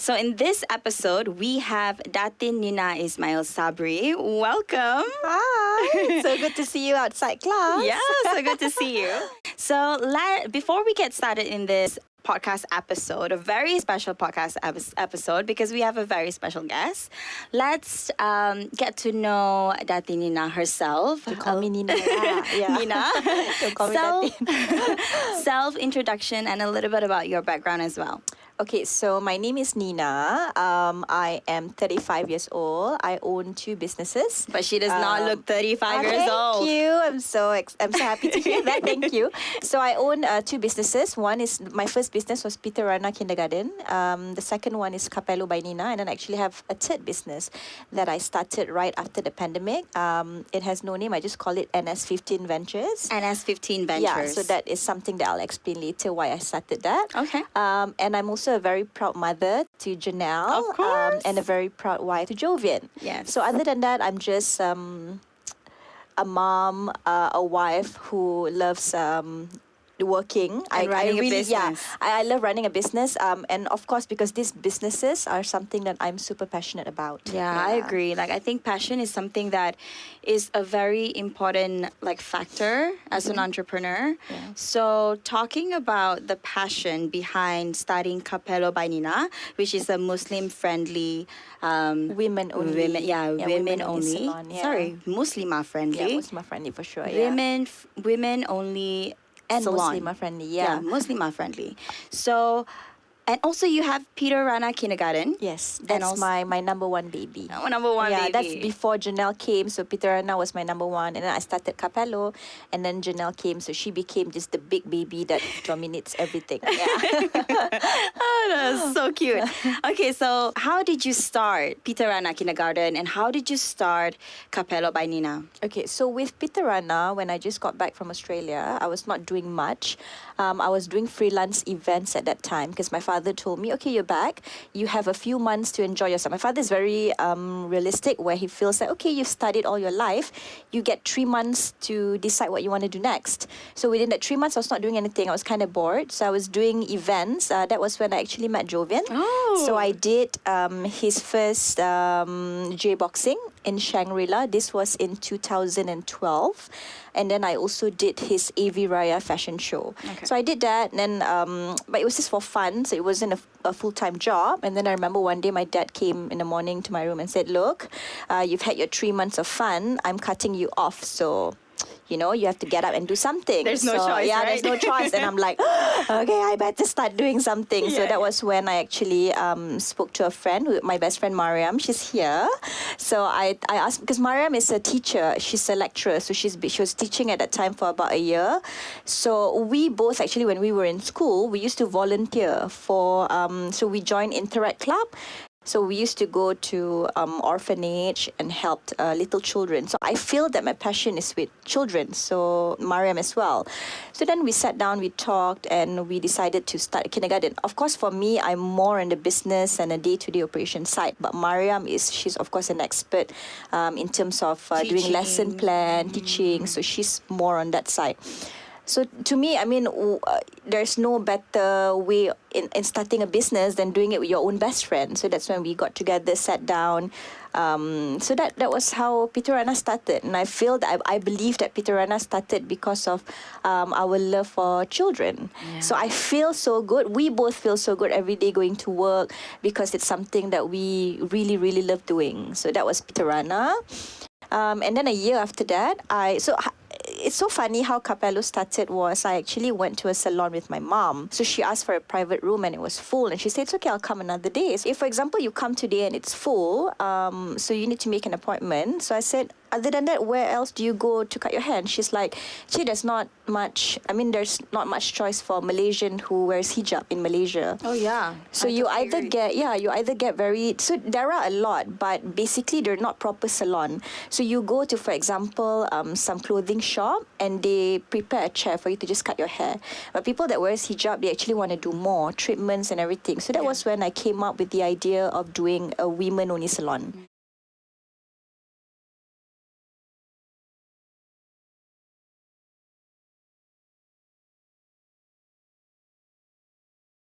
So in this episode, we have Datin Nina Ismail Sabri. Welcome. Hi. So good to see you outside class. Yeah, so good to see you. So before we get started in this podcast episode, a very special podcast episode because we have a very special guest. Let's get to know Datin Nina herself. You call me Nina. Yeah. Nina. Don't call me Datin. Self-introduction and a little bit about your background as well. Okay, so my name is Nina. I am 35 years old. I own 2 businesses. But she does not look 35 years old. Thank you. I'm so happy to hear that. Thank you. So I own 2 businesses. One is my first business was Peterana Kindergarten. The second one is Capello by Nina, and then I actually have a third business that I started right after the pandemic. It has no name. I just call it NS15 Ventures. NS15 Ventures. Yeah, so that is something that I'll explain later why I started that. Okay. And I'm also a very proud mother to Janelle. Of course. And a very proud wife to Jovian. Yes. So other than that, I'm just a mom, a wife who loves working. And running a business. Yeah, I love running a business. And of course, because these businesses are something that I'm super passionate about. Yeah, I agree. Like, I think passion is something that is a very important factor as an entrepreneur. Yeah. So talking about the passion behind starting Capello by Nina, which is a Muslim-friendly Women only. Women only. Salon, yeah. Sorry, Muslima-friendly. Yeah, Muslim-friendly for sure. Yeah. Women only And salon. Muslim-friendly, Yeah, Muslim-friendly. So, and also you have Peterana Kindergarten. Yes, And that's also- my number one baby. Oh, number one Yeah, baby. that's before Janelle came. So Peterana was my number one, and then I started Capello, and then Janelle came, so she became just the big baby that dominates everything. Yeah. Oh, that's so cute. Okay, so how did you start Peterana Kindergarten and how did you start Capello by Nina? Okay, so with Peterana, when I just got back from Australia, I was not doing much. I was doing freelance events at that time because my father told me, okay, you're back. You have a few months to enjoy yourself. My father is very realistic, where he feels like, okay, you've studied all your life. You get 3 months to decide what you want to do next. So within that 3 months, I was not doing anything. I was kind of bored. So I was doing events. That was when I actually met Jovian. Oh. So I did his first J-boxing in Shangri-La. This was in 2012. And then I also did his AV Raya fashion show. Okay. So I did that, and then, but it was just for fun, so it wasn't a full-time job. And then I remember one day my dad came in the morning to my room and said, look, you've had your 3 months of fun. I'm cutting you off, so you have to get up and do something. There's no choice, Yeah, right? there's no choice. And I'm like, okay, I better start doing something. So Yeah. that was when I actually spoke to a friend, my best friend Mariam. She's here. So I asked, because Mariam is a teacher. She's a lecturer. So she was teaching at that time for about a year. So we both actually, when we were in school, we used to volunteer for, so we joined Interact Club. So we used to go to orphanage and helped little children. So I feel that my passion is with children. So Mariam as well. So then we sat down, we talked, and we decided to start a kindergarten. Of course, for me, I'm more on the business and a day-to-day operation side. But Mariam she's of course an expert in terms of doing lesson plan, teaching. So she's more on that side. So to me, I mean, there's no better way in starting a business than doing it with your own best friend. So that's when we got together, sat down. So that was how Peterana started. And I feel that I believe that Peterana started because of our love for children. Yeah. So I feel so good. We both feel so good every day going to work because it's something that we really, really love doing. So that was Peterana. And then a year after that, it's so funny how Capello started was I actually went to a salon with my mom. So she asked for a private room and it was full. And she said, it's okay, I'll come another day. So if, for example, you come today and it's full, so you need to make an appointment. So I said, other than that, where else do you go to cut your hair? And she's like, there's not much choice for Malaysian who wears hijab in Malaysia. Oh, yeah. So you either get very, so there are a lot, but basically they're not proper salon. So you go to, for example, some clothing shop and they prepare a chair for you to just cut your hair. But people that wears hijab, they actually want to do more treatments and everything. So that was when I came up with the idea of doing a women-only salon.